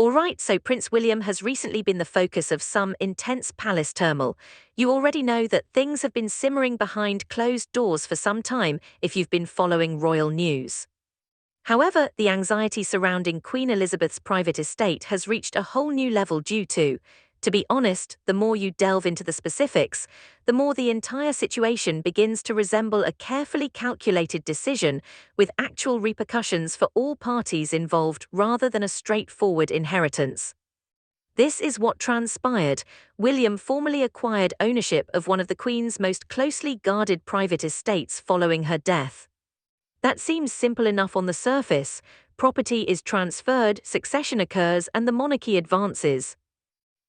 Alright, so Prince William has recently been the focus of some intense palace turmoil. You already know that things have been simmering behind closed doors for some time if you've been following royal news. However, the anxiety surrounding Queen Elizabeth's private estate has reached a whole new level due to be honest, the more you delve into the specifics, the more the entire situation begins to resemble a carefully calculated decision with actual repercussions for all parties involved rather than a straightforward inheritance. This is what transpired. William formally acquired ownership of one of the Queen's most closely guarded private estates following her death. That seems simple enough on the surface. Property is transferred, succession occurs, and the monarchy advances.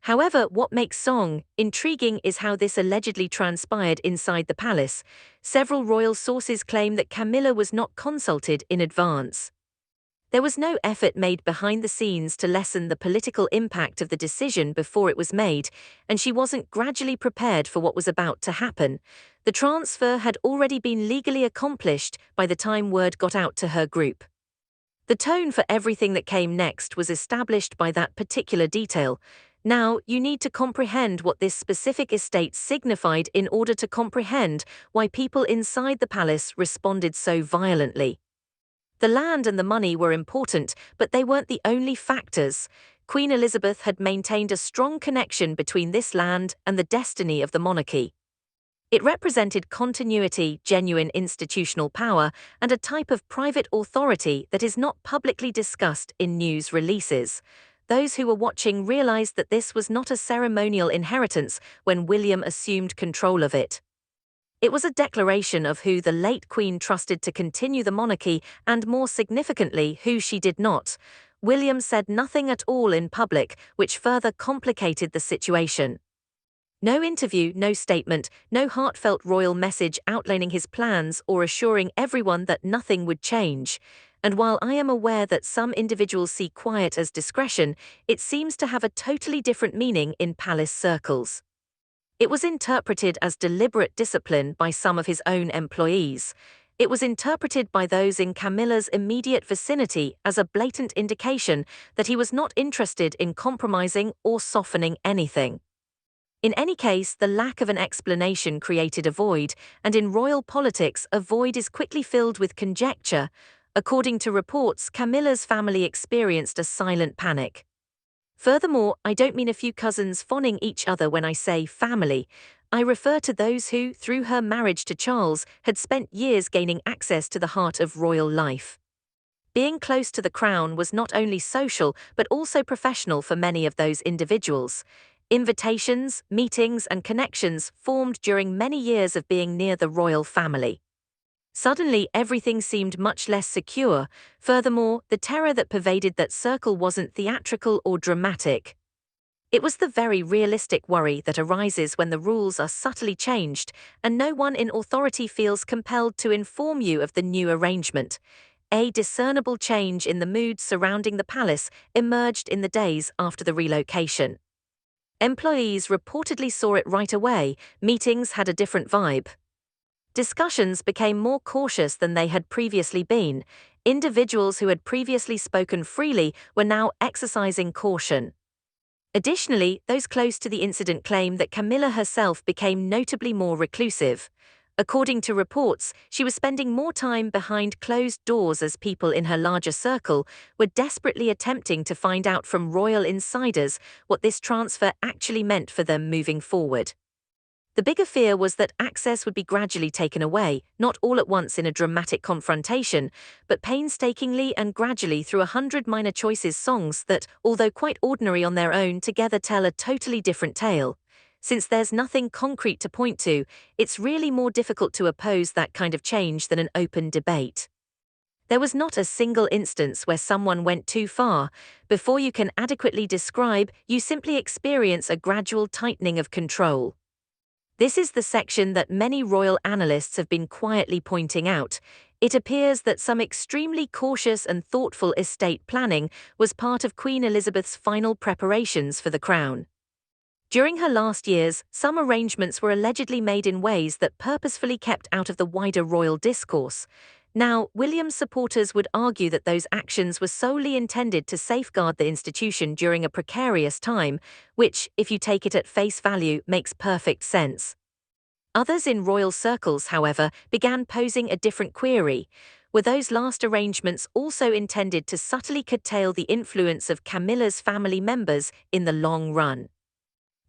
However, what makes Song intriguing is how this allegedly transpired inside the palace. Several royal sources claim that Camilla was not consulted in advance. There was no effort made behind the scenes to lessen the political impact of the decision before it was made, and she wasn't gradually prepared for what was about to happen. The transfer had already been legally accomplished by the time word got out to her group. The tone for everything that came next was established by that particular detail. Now, you need to comprehend what this specific estate signified in order to comprehend why people inside the palace responded so violently. The land and the money were important, but they weren't the only factors. Queen Elizabeth had maintained a strong connection between this land and the destiny of the monarchy. It represented continuity, genuine institutional power, and a type of private authority that is not publicly discussed in news releases. Those who were watching realized that this was not a ceremonial inheritance when William assumed control of it. It was a declaration of who the late Queen trusted to continue the monarchy and, more significantly, who she did not. William said nothing at all in public, which further complicated the situation. No interview, no statement, no heartfelt royal message outlining his plans or assuring everyone that nothing would change. And while I am aware that some individuals see quiet as discretion, it seems to have a totally different meaning in palace circles. It was interpreted as deliberate discipline by some of his own employees. It was interpreted by those in Camilla's immediate vicinity as a blatant indication that he was not interested in compromising or softening anything. In any case, the lack of an explanation created a void, and in royal politics, a void is quickly filled with conjecture. According to reports, Camilla's family experienced a silent panic. Furthermore, I don't mean a few cousins fawning each other when I say family. I refer to those who, through her marriage to Charles, had spent years gaining access to the heart of royal life. Being close to the crown was not only social but also professional for many of those individuals. Invitations, meetings, and connections formed during many years of being near the royal family. Suddenly, everything seemed much less secure. Furthermore, the terror that pervaded that circle wasn't theatrical or dramatic. It was the very realistic worry that arises when the rules are subtly changed, and no one in authority feels compelled to inform you of the new arrangement. A discernible change in the mood surrounding the palace emerged in the days after the relocation. Employees reportedly saw it right away. Meetings had a different vibe. Discussions became more cautious than they had previously been. Individuals who had previously spoken freely were now exercising caution. Additionally, those close to the incident claim that Camilla herself became notably more reclusive. According to reports, she was spending more time behind closed doors as people in her larger circle were desperately attempting to find out from royal insiders what this transfer actually meant for them moving forward. The bigger fear was that access would be gradually taken away, not all at once in a dramatic confrontation, but painstakingly and gradually through 100 minor choices songs that, although quite ordinary on their own, together tell a totally different tale. Since there's nothing concrete to point to, it's really more difficult to oppose that kind of change than an open debate. There was not a single instance where someone went too far. Before you can adequately describe, you simply experience a gradual tightening of control. This is the section that many royal analysts have been quietly pointing out. It appears that some extremely cautious and thoughtful estate planning was part of Queen Elizabeth's final preparations for the crown. During her last years, some arrangements were allegedly made in ways that purposefully kept out of the wider royal discourse. Now, William's supporters would argue that those actions were solely intended to safeguard the institution during a precarious time, which, if you take it at face value, makes perfect sense. Others in royal circles, however, began posing a different query. Were those last arrangements also intended to subtly curtail the influence of Camilla's family members in the long run?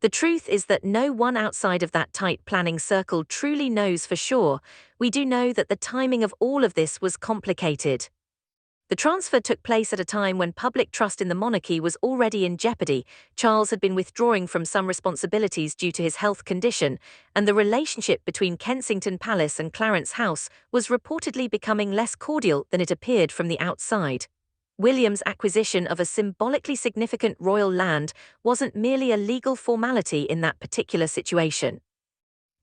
The truth is that no one outside of that tight planning circle truly knows for sure. We do know that the timing of all of this was complicated. The transfer took place at a time when public trust in the monarchy was already in jeopardy. Charles had been withdrawing from some responsibilities due to his health condition, and the relationship between Kensington Palace and Clarence House was reportedly becoming less cordial than it appeared from the outside. William's acquisition of a symbolically significant royal land wasn't merely a legal formality in that particular situation.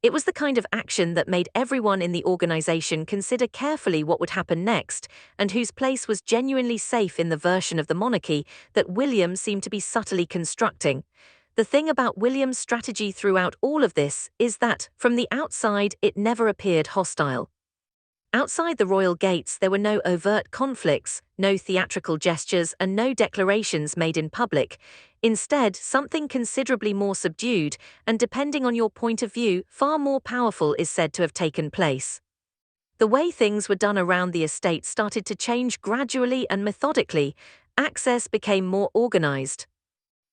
It was the kind of action that made everyone in the organization consider carefully what would happen next, and whose place was genuinely safe in the version of the monarchy that William seemed to be subtly constructing. The thing about William's strategy throughout all of this is that, from the outside, it never appeared hostile. Outside the royal gates, there were no overt conflicts, no theatrical gestures, and no declarations made in public. Instead, something considerably more subdued, and depending on your point of view, far more powerful is said to have taken place. The way things were done around the estate started to change gradually and methodically. Access became more organized.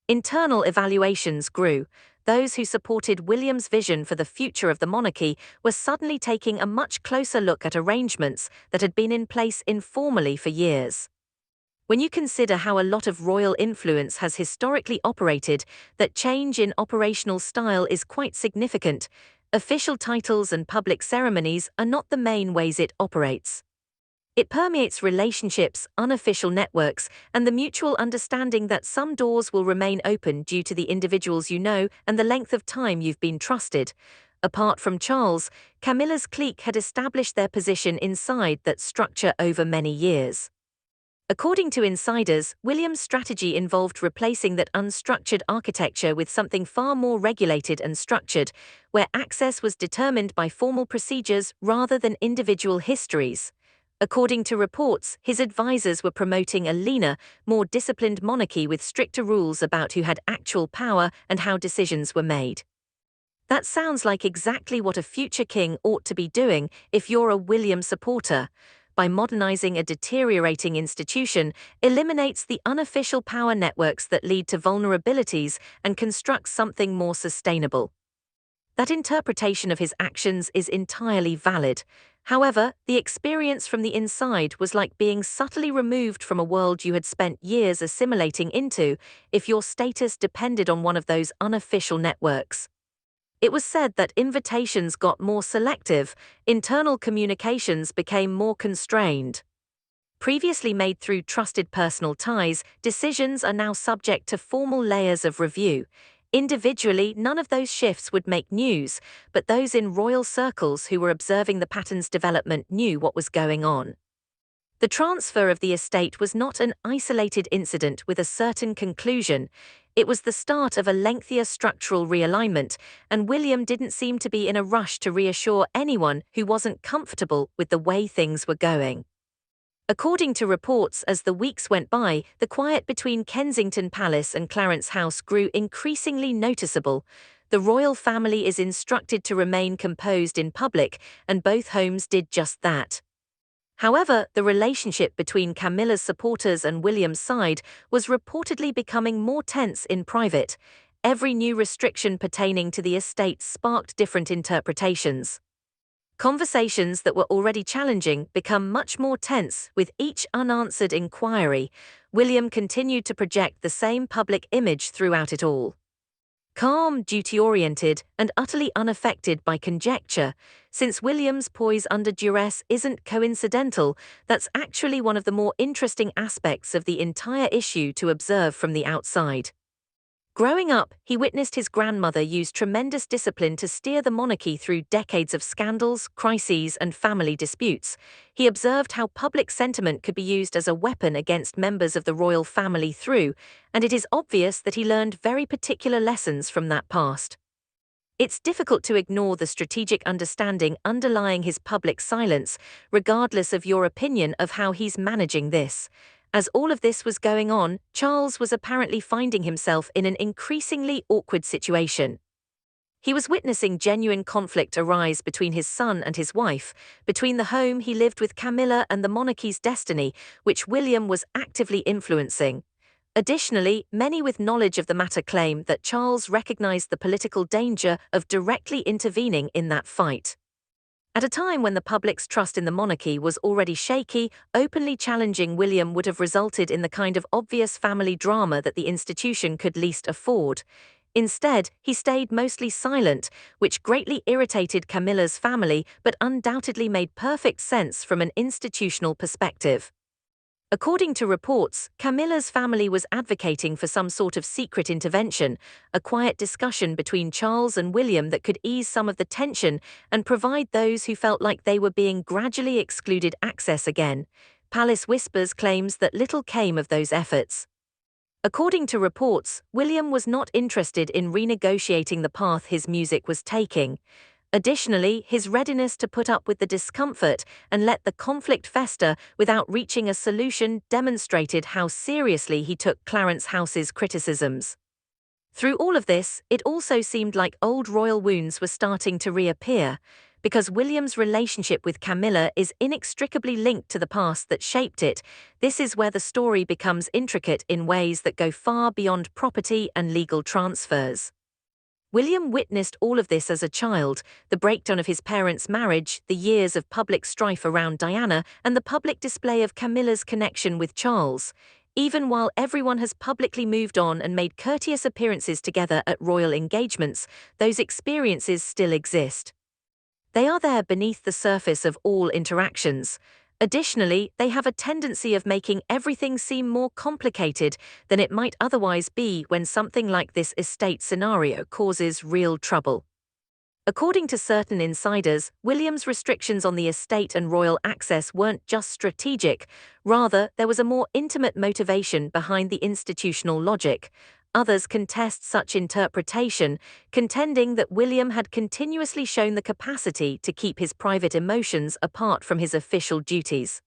Internal evaluations grew. Those who supported William's vision for the future of the monarchy were suddenly taking a much closer look at arrangements that had been in place informally for years. When you consider how a lot of royal influence has historically operated, that change in operational style is quite significant. Official titles and public ceremonies are not the main ways it operates. It permeates relationships, unofficial networks, and the mutual understanding that some doors will remain open due to the individuals you know and the length of time you've been trusted. Apart from Charles, Camilla's clique had established their position inside that structure over many years. According to insiders, William's strategy involved replacing that unstructured architecture with something far more regulated and structured, where access was determined by formal procedures rather than individual histories. According to reports, his advisors were promoting a leaner, more disciplined monarchy with stricter rules about who had actual power and how decisions were made. That sounds like exactly what a future king ought to be doing if you're a William supporter. By modernizing a deteriorating institution, eliminates the unofficial power networks that lead to vulnerabilities and constructs something more sustainable. That interpretation of his actions is entirely valid. However, the experience from the inside was like being subtly removed from a world you had spent years assimilating into, if your status depended on one of those unofficial networks. It was said that invitations got more selective, internal communications became more constrained. Previously made through trusted personal ties, decisions are now subject to formal layers of review. Individually, none of those shifts would make news, but those in royal circles who were observing the pattern's development knew what was going on. The transfer of the estate was not an isolated incident with a certain conclusion. It was the start of a lengthier structural realignment, and William didn't seem to be in a rush to reassure anyone who wasn't comfortable with the way things were going. According to reports, as the weeks went by, the quiet between Kensington Palace and Clarence House grew increasingly noticeable. The royal family is instructed to remain composed in public, and both homes did just that. However, the relationship between Camilla's supporters and William's side was reportedly becoming more tense in private. Every new restriction pertaining to the estate sparked different interpretations. Conversations that were already challenging become much more tense with each unanswered inquiry. William continued to project the same public image throughout it all. Calm, duty-oriented, and utterly unaffected by conjecture. Since William's poise under duress isn't coincidental, that's actually one of the more interesting aspects of the entire issue to observe from the outside. Growing up, he witnessed his grandmother use tremendous discipline to steer the monarchy through decades of scandals, crises, and family disputes. He observed how public sentiment could be used as a weapon against members of the royal family through, and it is obvious that he learned very particular lessons from that past. It's difficult to ignore the strategic understanding underlying his public silence, regardless of your opinion of how he's managing this. As all of this was going on, Charles was apparently finding himself in an increasingly awkward situation. He was witnessing genuine conflict arise between his son and his wife, between the home he lived with Camilla and the monarchy's destiny, which William was actively influencing. Additionally, many with knowledge of the matter claim that Charles recognized the political danger of directly intervening in that fight. At a time when the public's trust in the monarchy was already shaky, openly challenging William would have resulted in the kind of obvious family drama that the institution could least afford. Instead, he stayed mostly silent, which greatly irritated Camilla's family but undoubtedly made perfect sense from an institutional perspective. According to reports, Camilla's family was advocating for some sort of secret intervention, a quiet discussion between Charles and William that could ease some of the tension and provide those who felt like they were being gradually excluded access again. Palace Whispers claims that little came of those efforts. According to reports, William was not interested in renegotiating the path his music was taking. Additionally, his readiness to put up with the discomfort and let the conflict fester without reaching a solution demonstrated how seriously he took Clarence House's criticisms. Through all of this, it also seemed like old royal wounds were starting to reappear. Because William's relationship with Camilla is inextricably linked to the past that shaped it, this is where the story becomes intricate in ways that go far beyond property and legal transfers. William witnessed all of this as a child: the breakdown of his parents' marriage, the years of public strife around Diana, and the public display of Camilla's connection with Charles. Even while everyone has publicly moved on and made courteous appearances together at royal engagements, those experiences still exist. They are there beneath the surface of all interactions. Additionally, they have a tendency of making everything seem more complicated than it might otherwise be when something like this estate scenario causes real trouble. According to certain insiders, William's restrictions on the estate and royal access weren't just strategic, rather, there was a more intimate motivation behind the institutional logic. Others contest such interpretation, contending that William had continuously shown the capacity to keep his private emotions apart from his official duties.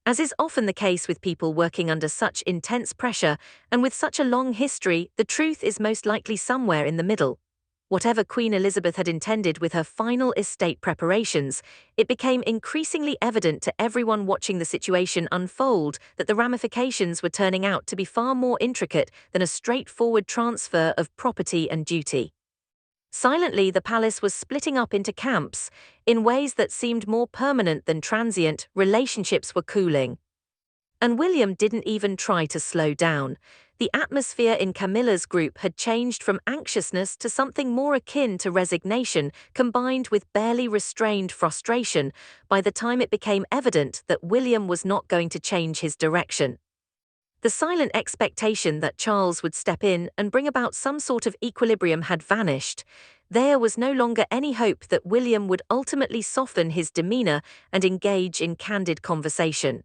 As is often the case with people working under such intense pressure and with such a long history, the truth is most likely somewhere in the middle. Whatever Queen Elizabeth had intended with her final estate preparations, it became increasingly evident to everyone watching the situation unfold that the ramifications were turning out to be far more intricate than a straightforward transfer of property and duty. Silently, the palace was splitting up into camps. In ways that seemed more permanent than transient, relationships were cooling. And William didn't even try to slow down. The atmosphere in Camilla's group had changed from anxiousness to something more akin to resignation, combined with barely restrained frustration, by the time it became evident that William was not going to change his direction. The silent expectation that Charles would step in and bring about some sort of equilibrium had vanished. There was no longer any hope that William would ultimately soften his demeanor and engage in candid conversation.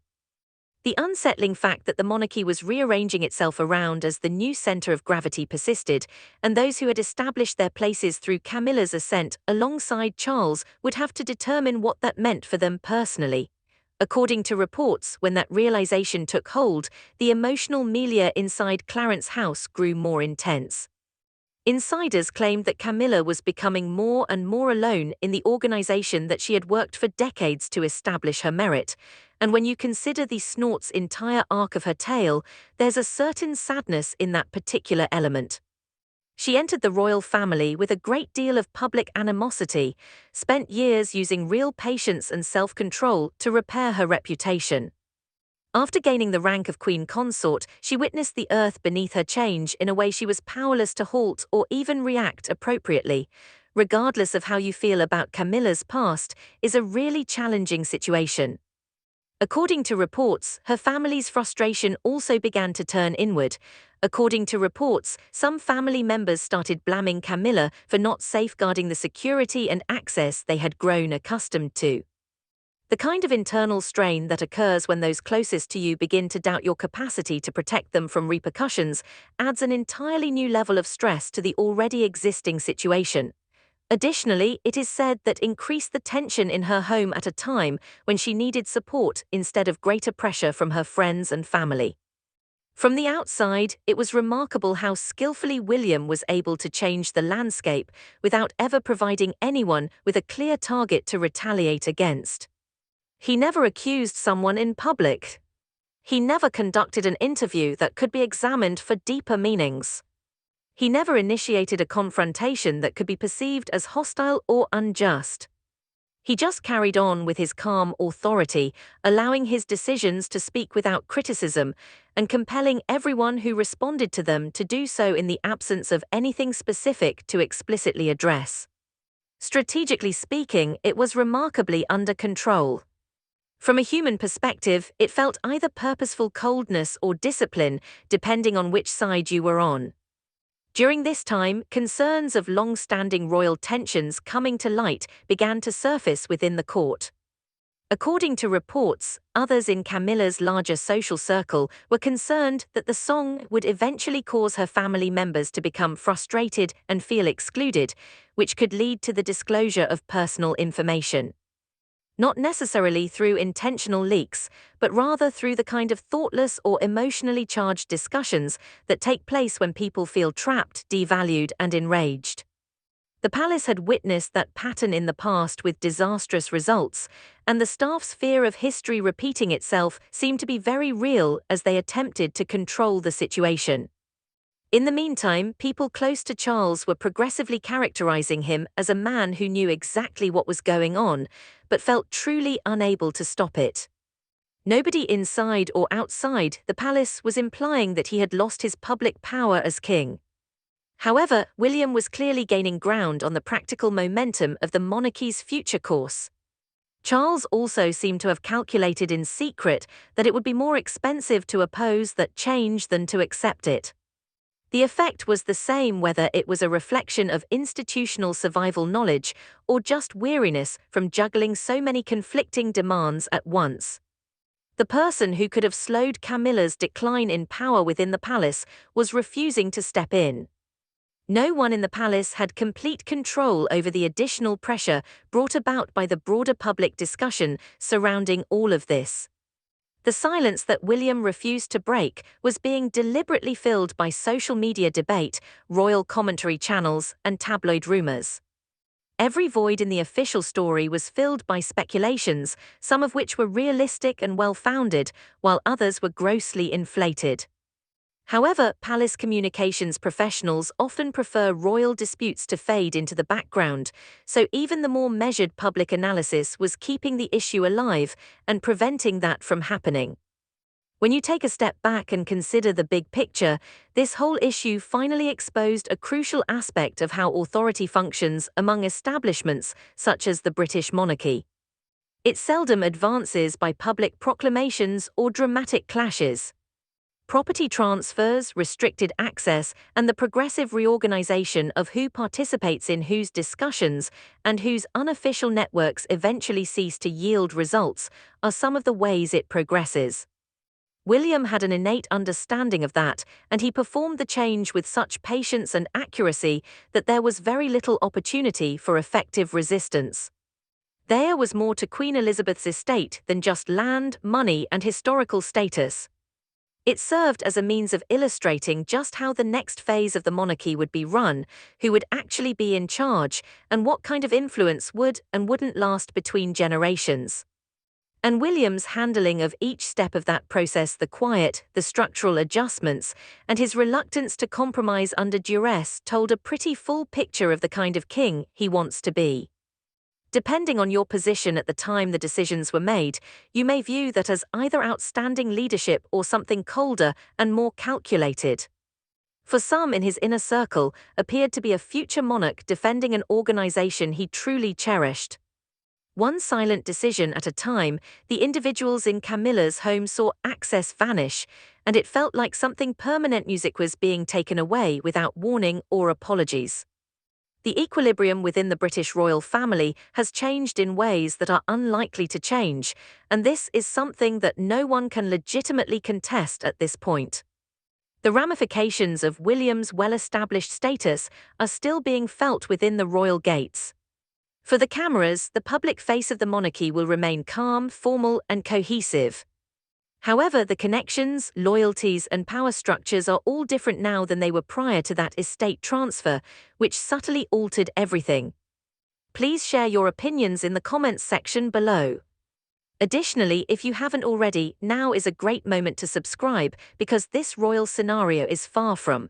The unsettling fact that the monarchy was rearranging itself around as the new center of gravity persisted, and those who had established their places through Camilla's ascent alongside Charles would have to determine what that meant for them personally. According to reports, when that realization took hold, the emotional milieu inside Clarence House grew more intense. Insiders claimed that Camilla was becoming more and more alone in the organization that she had worked for decades to establish her merit, and when you consider the snort's entire arc of her tale, there's a certain sadness in that particular element. She entered the royal family with a great deal of public animosity, spent years using real patience and self-control to repair her reputation. After gaining the rank of Queen Consort, she witnessed the earth beneath her change in a way she was powerless to halt or even react appropriately. Regardless of how you feel about Camilla's past, is a really challenging situation. According to reports, her family's frustration also began to turn inward. According to reports, some family members started blaming Camilla for not safeguarding the security and access they had grown accustomed to. The kind of internal strain that occurs when those closest to you begin to doubt your capacity to protect them from repercussions adds an entirely new level of stress to the already existing situation. Additionally, it is said that increased the tension in her home at a time when she needed support instead of greater pressure from her friends and family. From the outside, it was remarkable how skillfully William was able to change the landscape without ever providing anyone with a clear target to retaliate against. He never accused someone in public. He never conducted an interview that could be examined for deeper meanings. He never initiated a confrontation that could be perceived as hostile or unjust. He just carried on with his calm authority, allowing his decisions to speak without criticism and compelling everyone who responded to them to do so in the absence of anything specific to explicitly address. Strategically speaking, it was remarkably under control. From a human perspective, it felt either purposeful coldness or discipline, depending on which side you were on. During this time, concerns of long-standing royal tensions coming to light began to surface within the court. According to reports, others in Camilla's larger social circle were concerned that the song would eventually cause her family members to become frustrated and feel excluded, which could lead to the disclosure of personal information. Not necessarily through intentional leaks, but rather through the kind of thoughtless or emotionally charged discussions that take place when people feel trapped, devalued, and enraged. The palace had witnessed that pattern in the past with disastrous results, and the staff's fear of history repeating itself seemed to be very real as they attempted to control the situation. In the meantime, people close to Charles were progressively characterizing him as a man who knew exactly what was going on, but felt truly unable to stop it. Nobody inside or outside the palace was implying that he had lost his public power as king. However, William was clearly gaining ground on the practical momentum of the monarchy's future course. Charles also seemed to have calculated in secret that it would be more expensive to oppose that change than to accept it. The effect was the same whether it was a reflection of institutional survival knowledge or just weariness from juggling so many conflicting demands at once. The person who could have slowed Camilla's decline in power within the palace was refusing to step in. No one in the palace had complete control over the additional pressure brought about by the broader public discussion surrounding all of this. The silence that William refused to break was being deliberately filled by social media debate, royal commentary channels, and tabloid rumors. Every void in the official story was filled by speculations, some of which were realistic and well-founded, while others were grossly inflated. However, palace communications professionals often prefer royal disputes to fade into the background, so even the more measured public analysis was keeping the issue alive and preventing that from happening. When you take a step back and consider the big picture, this whole issue finally exposed a crucial aspect of how authority functions among establishments such as the British monarchy. It seldom advances by public proclamations or dramatic clashes. Property transfers, restricted access, and the progressive reorganization of who participates in whose discussions and whose unofficial networks eventually cease to yield results are some of the ways it progresses. William had an innate understanding of that, and he performed the change with such patience and accuracy that there was very little opportunity for effective resistance. There was more to Queen Elizabeth's estate than just land, money, and historical status. It served as a means of illustrating just how the next phase of the monarchy would be run, who would actually be in charge, and what kind of influence would and wouldn't last between generations. And William's handling of each step of that process, the quiet, the structural adjustments, and his reluctance to compromise under duress told a pretty full picture of the kind of king he wants to be. Depending on your position at the time the decisions were made, you may view that as either outstanding leadership or something colder and more calculated. For some in his inner circle, appeared to be a future monarch defending an organization he truly cherished. One silent decision at a time, the individuals in Camilla's home saw access vanish, and it felt like something permanent music was being taken away without warning or apologies. The equilibrium within the British royal family has changed in ways that are unlikely to change, and this is something that no one can legitimately contest at this point. The ramifications of William's well-established status are still being felt within the royal gates. For the cameras, the public face of the monarchy will remain calm, formal, and cohesive. However, the connections, loyalties, and power structures are all different now than they were prior to that estate transfer, which subtly altered everything. Please share your opinions in the comments section below. Additionally, if you haven't already, now is a great moment to subscribe because this royal scenario is far from